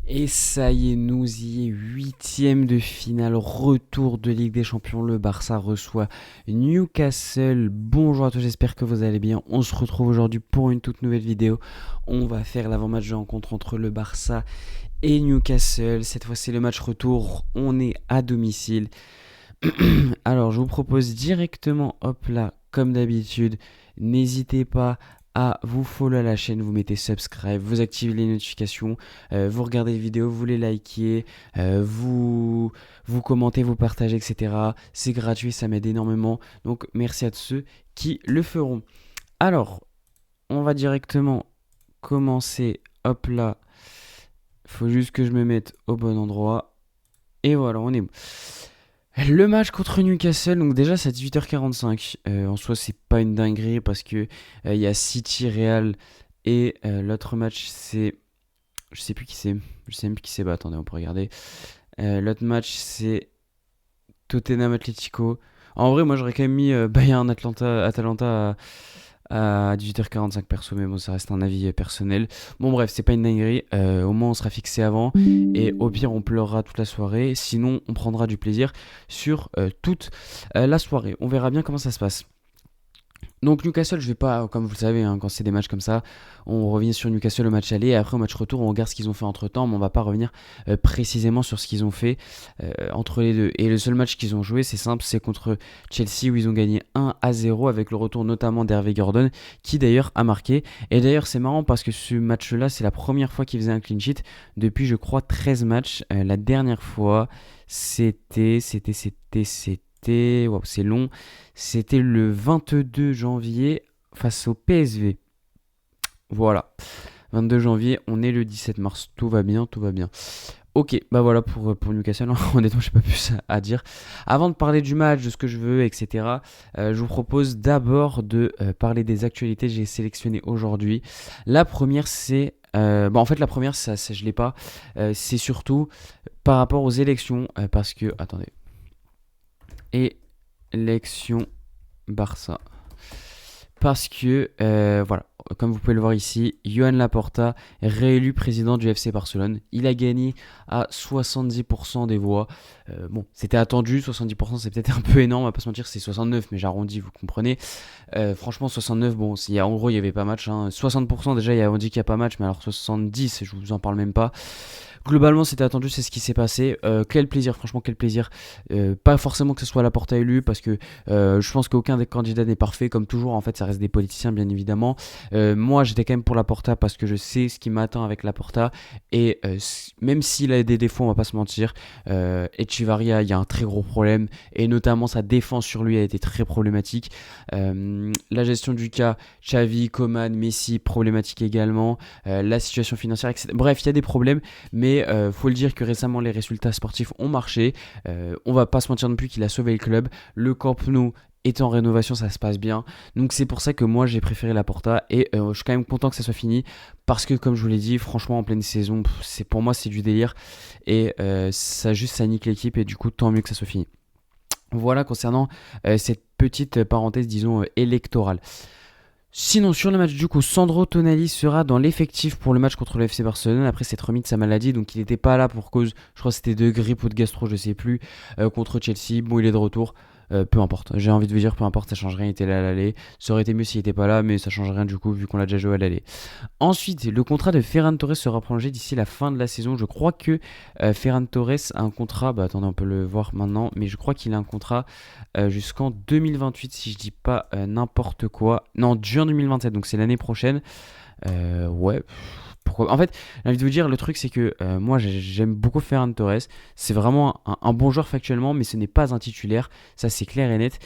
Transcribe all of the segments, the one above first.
Et ça y est, nous y est, huitième de finale, retour de Ligue des Champions. Le Barça reçoit Newcastle. Bonjour à tous, j'espère que vous allez bien. On se retrouve aujourd'hui pour une toute nouvelle vidéo. On va faire l'avant-match de rencontre entre le Barça et Newcastle. Cette fois, c'est le match retour. On est à domicile. Alors, je vous propose directement, hop là, comme d'habitude, n'hésitez pas à vous follow la chaîne, vous mettez subscribe, vous activez les notifications, vous regardez les vidéos, vous les likez, vous commentez, vous partagez, etc. C'est gratuit, ça m'aide énormément. Donc, merci à tous ceux qui le feront. Alors, on va directement commencer. Hop là, il faut juste que je me mette au bon endroit. Et voilà, on est bon. Le match contre Newcastle, donc déjà c'est à 18h45. En soi, c'est pas une dinguerie parce que il y a City, Real et l'autre match c'est. Je sais plus qui c'est. Je sais même plus qui c'est. Bah attendez, on peut regarder. L'autre match c'est Tottenham Atletico. En vrai, moi j'aurais quand même mis Bayern Atalanta à 18h45 perso, mais bon, ça reste un avis personnel. Bon, bref, c'est pas une dinguerie. Au moins, on sera fixé avant. Et au pire, on pleurera toute la soirée. Sinon, on prendra du plaisir sur toute la soirée. On verra bien comment ça se passe. Donc Newcastle, je vais pas, comme vous le savez, hein, quand c'est des matchs comme ça, on revient sur Newcastle au match aller et après au match retour, on regarde ce qu'ils ont fait entre temps, mais on va pas revenir précisément sur ce qu'ils ont fait entre les deux. Et le seul match qu'ils ont joué, c'est simple, c'est contre Chelsea où ils ont gagné 1-0 avec le retour notamment d'Hervé Gordon, qui d'ailleurs a marqué. Et d'ailleurs, c'est marrant parce que ce match-là, c'est la première fois qu'il faisait un clean sheet depuis, je crois, 13 matchs. La dernière fois, c'était, wow, c'est long. C'était le 22 janvier face au PSV. Voilà. 22 janvier, on est le 17 mars. Tout va bien, tout va bien. Ok, bah voilà pour Newcastle. Honnêtement, j'ai pas plus à dire. Avant de parler du match, de ce que je veux, etc., je vous propose d'abord de parler des actualités que j'ai sélectionnées aujourd'hui. La première, c'est. En fait, la première, ça je l'ai pas. C'est surtout par rapport aux élections. Parce que. Attendez. Élection Barça. Parce que, voilà, comme vous pouvez le voir ici, Joan Laporta est réélu président du FC Barcelone. Il a gagné à 70% des voix. Bon, c'était attendu, 70% c'est peut-être un peu énorme, on va pas se mentir, c'est 69, mais j'arrondis, vous comprenez. Franchement, 69, bon, en gros, il n'y avait pas match. 60% déjà, on dit qu'il n'y a pas match, mais alors 70, je vous en parle même pas. Globalement, c'était attendu, c'est ce qui s'est passé. Quel plaisir, franchement, quel plaisir. Pas forcément que ce soit Laporta élu, parce que je pense qu'aucun des candidats n'est parfait. Comme toujours, en fait, ça reste des politiciens, bien évidemment. Moi, j'étais quand même pour Laporta parce que je sais ce qui m'attend avec Laporta. Et même s'il a des défauts, on va pas se mentir, Echevarria, il y a un très gros problème. Et notamment, sa défense sur lui a été très problématique. La gestion du cas, Xavi, Coman, Messi, problématique également. La situation financière, etc. Bref, il y a des problèmes, mais faut le dire que récemment les résultats sportifs ont marché. On va pas se mentir non plus qu'il a sauvé le club. Le Camp Nou est en rénovation, ça se passe bien. Donc c'est pour ça que moi j'ai préféré Laporta et je suis quand même content que ça soit fini parce que comme je vous l'ai dit, franchement en pleine saison, pour moi c'est du délire et ça nique l'équipe et du coup tant mieux que ça soit fini. Voilà concernant cette petite parenthèse disons électorale. Sinon, sur le match, du coup, Sandro Tonali sera dans l'effectif pour le match contre le FC Barcelone après s'être remis de sa maladie. Donc, il n'était pas là pour cause, je crois que c'était de grippe ou de gastro, je sais plus, contre Chelsea. Bon, il est de retour. Peu importe, j'ai envie de vous dire, peu importe, ça change rien, il était là à l'aller. Ça aurait été mieux s'il n'était pas là, mais ça change rien du coup, vu qu'on l'a déjà joué à l'aller. Ensuite, le contrat de Ferran Torres sera prolongé d'ici la fin de la saison. Je crois que Ferran Torres a un contrat, attendez, on peut le voir maintenant, mais je crois qu'il a un contrat jusqu'en 2028, si je dis pas n'importe quoi. Non, juin 2027, donc c'est l'année prochaine. Ouais. Pourquoi. En fait, j'ai envie de vous dire, le truc c'est que moi j'aime beaucoup Ferran Torres. C'est vraiment un bon joueur factuellement, mais ce n'est pas un titulaire. Ça c'est clair et net.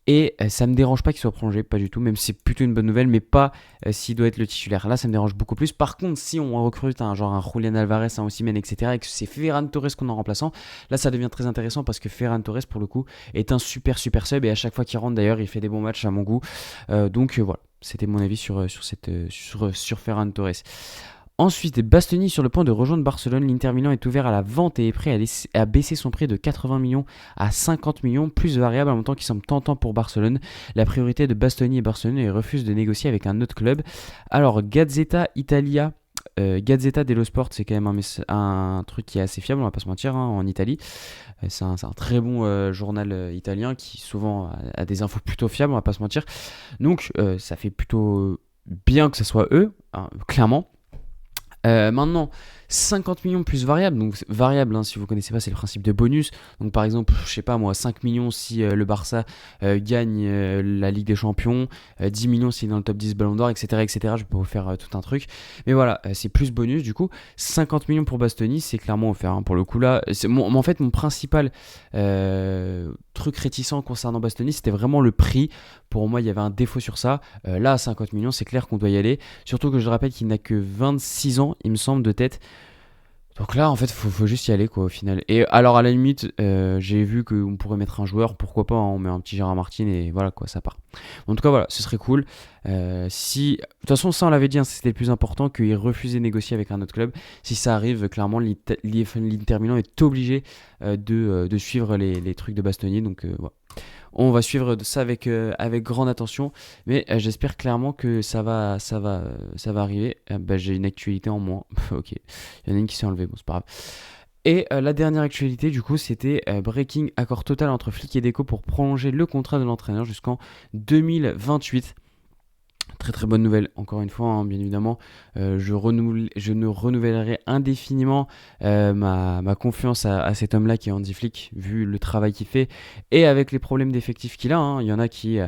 Et ça me dérange pas qu'il soit prolongé, pas du tout, même si c'est plutôt une bonne nouvelle, mais pas s'il doit être le titulaire. Là, ça me dérange beaucoup plus. Par contre, si on recrute genre un Julian Alvarez, un Osimhen, etc., et que c'est Ferran Torres qu'on a en remplaçant, là, ça devient très intéressant parce que Ferran Torres, pour le coup, est un super sub et à chaque fois qu'il rentre, d'ailleurs, il fait des bons matchs à mon goût. Donc voilà, c'était mon avis sur Ferran Torres. Ensuite, Bastoni sur le point de rejoindre Barcelone. L'Inter Milan est ouvert à la vente et est prêt à baisser son prix de 80 millions à 50 millions, plus variable, un montant qui semble tentant pour Barcelone. La priorité de Bastoni et Barcelone refuse de négocier avec un autre club. Alors, Gazzetta Italia Gazzetta dello Sport, c'est quand même un truc qui est assez fiable, on va pas se mentir, hein, en Italie. C'est un très bon journal italien qui souvent a des infos plutôt fiables, on va pas se mentir. Donc ça fait plutôt bien que ce soit eux, hein, clairement. Maintenant, 50 millions plus variable. Donc variable, hein, si vous connaissez pas, c'est le principe de bonus. Donc par exemple, je sais pas moi, 5 millions si le Barça gagne la Ligue des Champions, 10 millions s'il est dans le top 10 Ballon d'Or, etc., etc. Je peux vous faire tout un truc. Mais voilà, c'est plus bonus du coup. 50 millions pour Bastoni, c'est clairement offert, hein, pour le coup là. En fait, mon principal truc réticent concernant Bastoni, c'était vraiment le prix. Pour moi, il y avait un défaut sur ça. Là, à 50 millions, c'est clair qu'on doit y aller. Surtout que je rappelle qu'il n'a que 26 ans, il me semble, de tête. Donc là, en fait, faut juste y aller, quoi, au final. Et alors, à la limite, j'ai vu qu'on pourrait mettre un joueur, pourquoi pas, hein, on met un petit Gérard Martin et voilà, quoi, ça part. En tout cas, voilà, ce serait cool. Si... De toute façon, ça, on l'avait dit, hein, c'était le plus important, qu'il refusait de négocier avec un autre club. Si ça arrive, clairement, l'Inter Milan est obligé de suivre les trucs de Bastoni. Donc, voilà. On va suivre ça avec grande attention, mais j'espère clairement que ça va arriver. J'ai une actualité en moins. Ok, il y en a une qui s'est enlevée, bon c'est pas grave. Et la dernière actualité du coup c'était breaking accord total entre Flick et Deco pour prolonger le contrat de l'entraîneur jusqu'en 2028. Très très bonne nouvelle, encore une fois, hein, bien évidemment. Je ne renouvellerai indéfiniment ma confiance à cet homme-là qui est Hansi Flick, vu le travail qu'il fait et avec les problèmes d'effectifs qu'il a. Hein. Il y en a qui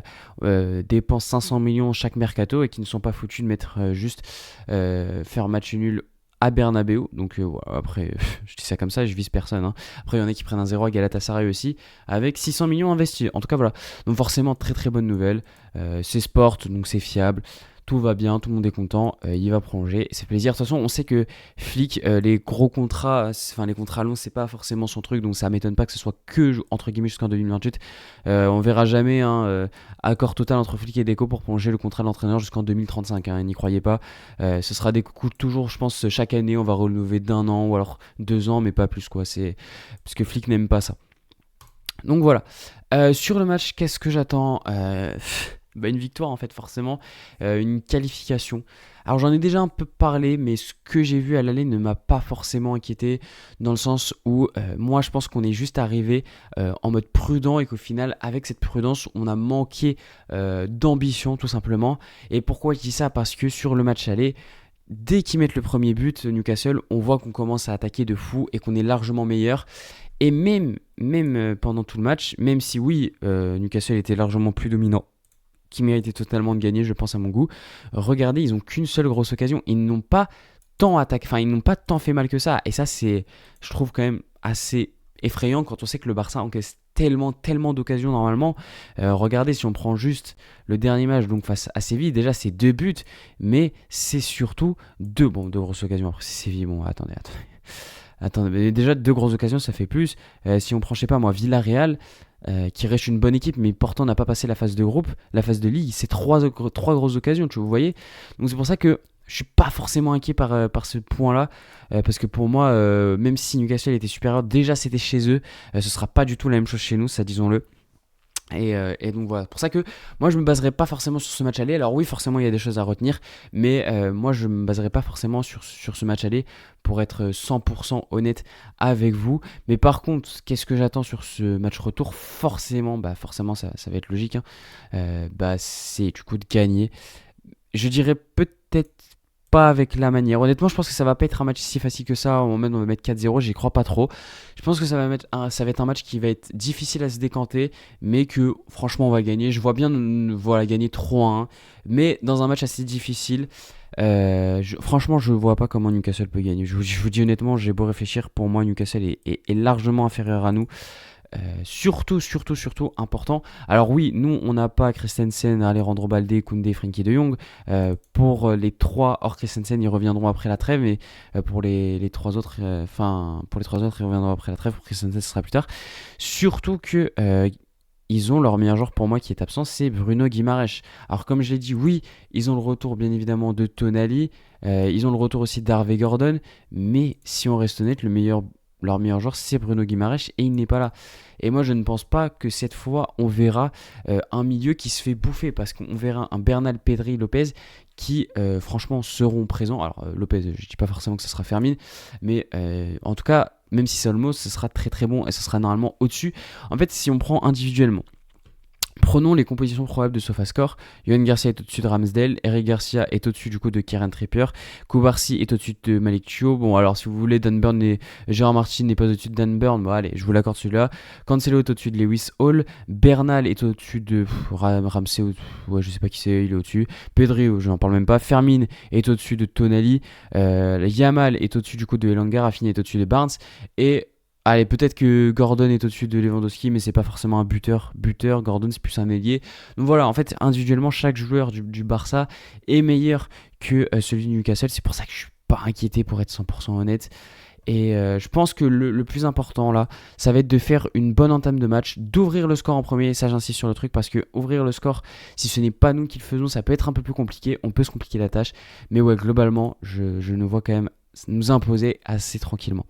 dépensent 500 millions chaque mercato et qui ne sont pas foutus de mettre juste faire match nul à Bernabeu. Donc voilà, après, je dis ça comme ça, je vise personne. Hein. Après, il y en a qui prennent un 0 à Galatasaray aussi, avec 600 millions investis. En tout cas, voilà. Donc forcément, très très bonne nouvelle. C'est sport, donc c'est fiable. Tout va bien, tout le monde est content, il va prolonger, c'est plaisir. De toute façon, on sait que Flick, les gros contrats, enfin les contrats longs, c'est pas forcément son truc, donc ça m'étonne pas que ce soit que entre guillemets jusqu'en 2028. On verra jamais un accord total entre Flick et Deco pour prolonger le contrat de l'entraîneur jusqu'en 2035. Hein, n'y croyez pas. Ce sera des coups toujours, je pense, chaque année, on va renouveler d'1 an ou alors 2 ans, mais pas plus quoi. C'est parce que Flick n'aime pas ça. Donc voilà. Sur le match, qu'est-ce que j'attends une victoire en fait forcément, une qualification. Alors j'en ai déjà un peu parlé, mais ce que j'ai vu à l'aller ne m'a pas forcément inquiété, dans le sens où moi je pense qu'on est juste arrivé en mode prudent et qu'au final avec cette prudence on a manqué d'ambition tout simplement. Et pourquoi je dis ça? Parce que sur le match aller, dès qu'ils mettent le premier but, Newcastle, on voit qu'on commence à attaquer de fou et qu'on est largement meilleur. Et même pendant tout le match, même si oui, Newcastle était largement plus dominant, qui méritait totalement de gagner, je pense à mon goût. Regardez, ils n'ont qu'une seule grosse occasion. Ils n'ont pas tant attaqué, enfin ils n'ont pas tant fait mal que ça. Et ça, c'est, je trouve quand même assez effrayant quand on sait que le Barça encaisse tellement d'occasions normalement. Regardez, si on prend juste le dernier match, donc face à Séville, déjà c'est 2 buts, mais c'est surtout deux grosses occasions. Après c'est Séville, bon attendez, mais déjà 2 grosses occasions, ça fait plus. Si on prend, je sais pas moi, Villarreal, qui reste une bonne équipe, mais pourtant n'a pas passé la phase de groupe, la phase de ligue, c'est trois grosses occasions, tu vois, vous voyez. Donc c'est pour ça que je suis pas forcément inquiet par ce point-là, parce que pour moi, même si Newcastle était supérieur, déjà c'était chez eux, ce sera pas du tout la même chose chez nous, ça disons-le. Et donc voilà, pour ça que moi je me baserai pas forcément sur ce match aller. Alors oui, forcément il y a des choses à retenir, mais moi je me baserai pas forcément sur ce match aller pour être 100% honnête avec vous. Mais par contre, qu'est-ce que j'attends sur ce match retour? Forcément, ça va être logique, hein. C'est du coup de gagner. Je dirais peut-être pas avec la manière. Honnêtement, je pense que ça va pas être un match si facile que ça. Au moment où on va mettre 4-0, j'y crois pas trop. Je pense que ça va être un match qui va être difficile à se décanter, mais que franchement on va gagner. Je vois bien gagner 3-1, mais dans un match assez difficile. Franchement, je vois pas comment Newcastle peut gagner. Je vous dis honnêtement, j'ai beau réfléchir, pour moi Newcastle est largement inférieur à nous. Surtout important. Alors oui, nous on n'a pas Christensen, Alejandro Balde, Koundé, Frenkie de Jong. Pour les 3 hors Christensen, ils reviendront après la trêve, mais pour les 3 autres, ils reviendront après la trêve. Pour Christensen, ce sera plus tard. Surtout que ils ont leur meilleur joueur pour moi qui est absent, c'est Bruno Guimaraes. Alors comme je l'ai dit, oui, ils ont le retour bien évidemment de Tonali, ils ont le retour aussi d'Harvey Gordon, mais si on reste honnête, le meilleur leur meilleur joueur, c'est Bruno Guimaraes et il n'est pas là. Et moi, je ne pense pas que cette fois, on verra un milieu qui se fait bouffer parce qu'on verra un Bernal, Pedri, Lopez qui, franchement, seront présents. Alors, Lopez, je ne dis pas forcément que ce sera Fermin, mais en tout cas, même si c'est Olmo, ce sera très très bon et ce sera normalement au-dessus. En fait, si on prend individuellement, prenons les compositions probables de SofaScore. Yohan Garcia est au-dessus de Ramsdale, Eric Garcia est au-dessus du coup de Kieran Trippier, Koubarsi est au-dessus de Malik Thiaw. Bon, alors si vous voulez, Dan Burn et Gérard Martin n'est pas au-dessus de Dan Burn, bon allez, je vous l'accorde celui-là. Cancelo est au-dessus de Lewis Hall, Bernal est au-dessus de Ramsey, ouais, je sais pas qui c'est, il est au-dessus. Pedri, je n'en parle même pas. Fermin est au-dessus de Tonali, Yamal est au-dessus du coup de Elanga, Rafinha est au-dessus de Barnes et allez, peut-être que Gordon est au-dessus de Lewandowski, mais c'est pas forcément un buteur. Gordon, c'est plus un ailier. Donc voilà, en fait, individuellement, chaque joueur du Barça est meilleur que celui de Newcastle. C'est pour ça que je suis pas inquiété, pour être 100% honnête. Et je pense que le plus important là, ça va être de faire une bonne entame de match, d'ouvrir le score en premier. Ça, j'insiste sur le truc parce que ouvrir le score, si ce n'est pas nous qui le faisons, ça peut être un peu plus compliqué. On peut se compliquer la tâche. Mais ouais, globalement, je nous vois quand même nous imposer assez tranquillement.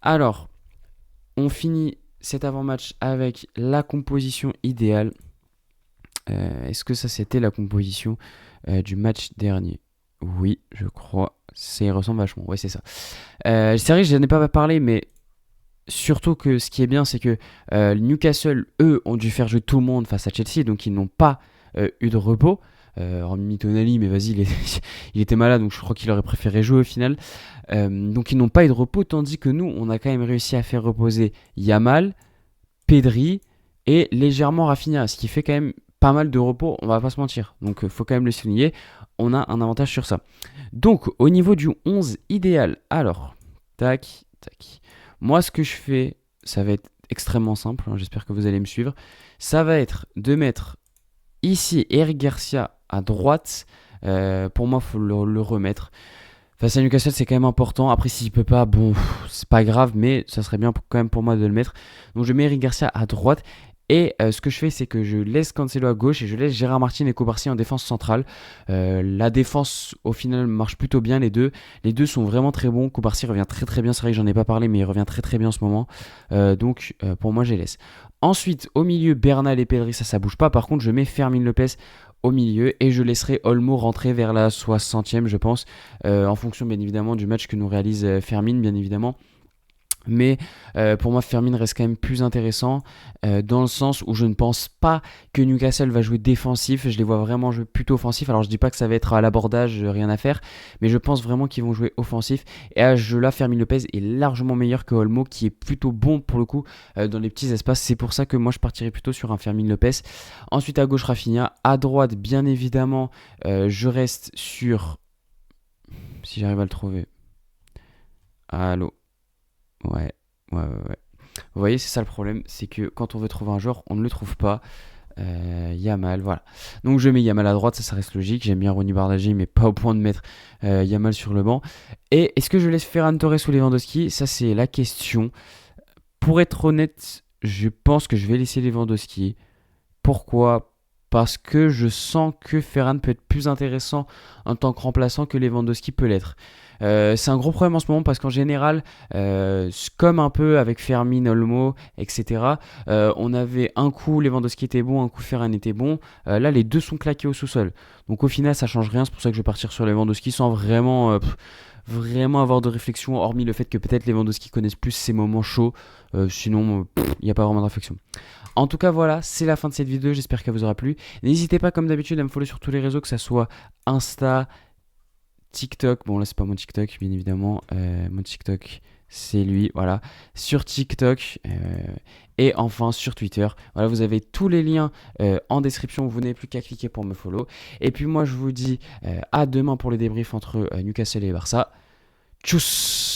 Alors, on finit cet avant-match avec la composition idéale. Est-ce que ça, c'était la composition du match dernier? Oui, je crois. Ça y ressemble vachement. Ouais, c'est ça. C'est vrai que je n'en ai pas parlé, mais surtout que ce qui est bien, c'est que Newcastle, eux, ont dû faire jouer tout le monde face à Chelsea, donc ils n'ont pas eu de repos. Hormis Tonali, mais vas-y, il était malade, donc je crois qu'il aurait préféré jouer au final. Donc ils n'ont pas eu de repos, tandis que nous, on a quand même réussi à faire reposer Yamal, Pedri et légèrement Rafinha, ce qui fait quand même pas mal de repos, on va pas se mentir. Donc il faut quand même le souligner, on a un avantage sur ça. Donc au niveau du 11 idéal, alors, tac. Moi, ce que je fais, ça va être extrêmement simple, hein, j'espère que vous allez me suivre. Ça va être de mettre ici Eric Garcia à droite. Pour moi, il faut le remettre. Face à Newcastle, c'est quand même important. Après, s'il peut pas, bon, c'est pas grave, mais ça serait bien quand même pour moi de le mettre. Donc, je mets Eric Garcia à droite. Et ce que je fais, c'est que je laisse Cancelo à gauche et je laisse Gérard Martin et Koubarsi en défense centrale. La défense, au final, marche plutôt bien, les deux. Les deux sont vraiment très bons. Koubarsi revient très très bien. C'est vrai que j'en ai pas parlé, mais il revient très très bien en ce moment. Donc, pour moi, je les laisse. Ensuite, au milieu, Bernal et Pedri, ça bouge pas. Par contre, je mets Fermin Lopez au milieu et je laisserai Olmo rentrer vers la 60e, je pense, en fonction bien évidemment du match que nous réalise Fermin, bien évidemment. Mais pour moi, Fermin reste quand même plus intéressant dans le sens où je ne pense pas que Newcastle va jouer défensif. Je les vois vraiment jouer plutôt offensif. Alors je dis pas que ça va être à l'abordage, rien à faire, mais je pense vraiment qu'ils vont jouer offensif. Et à ce jeu-là, Fermin Lopez est largement meilleur que Olmo, qui est plutôt bon pour le coup dans les petits espaces. C'est pour ça que moi je partirais plutôt sur un Fermin Lopez. Ensuite à gauche Rafinha, à droite bien évidemment, je reste sur. Si j'arrive à le trouver. Allô. Ouais. Vous voyez, c'est ça le problème, c'est que quand on veut trouver un joueur, on ne le trouve pas. Yamal, voilà. Donc je mets Yamal à droite, ça reste logique. J'aime bien Ronny Bardghji, mais pas au point de mettre Yamal sur le banc. Et est-ce que je laisse Ferran Torres ou Lewandowski? Ça, c'est la question. Pour être honnête, je pense que je vais laisser Lewandowski. Pourquoi? Parce que je sens que Ferran peut être plus intéressant en tant que remplaçant que Lewandowski peut l'être. C'est un gros problème en ce moment parce qu'en général, comme un peu avec Fermin, Olmo, etc., on avait un coup Lewandowski était bon, un coup Ferran était bon. Là, les deux sont claqués au sous-sol. Donc au final, ça change rien. C'est pour ça que je vais partir sur Lewandowski sans vraiment avoir de réflexion, hormis le fait que peut-être Lewandowski connaisse plus ses moments chauds. Sinon, il n'y a pas vraiment de réflexion. En tout cas, voilà, c'est la fin de cette vidéo. J'espère qu'elle vous aura plu. N'hésitez pas, comme d'habitude, à me follow sur tous les réseaux, que ça soit Insta, TikTok. Bon, là, c'est pas mon TikTok, bien évidemment. Mon TikTok, c'est lui. Voilà. Sur TikTok. Et enfin, sur Twitter. Voilà, vous avez tous les liens en description. Vous n'avez plus qu'à cliquer pour me follow. Et puis, moi, je vous dis à demain pour le débrief entre Newcastle et Barça. Tchuss!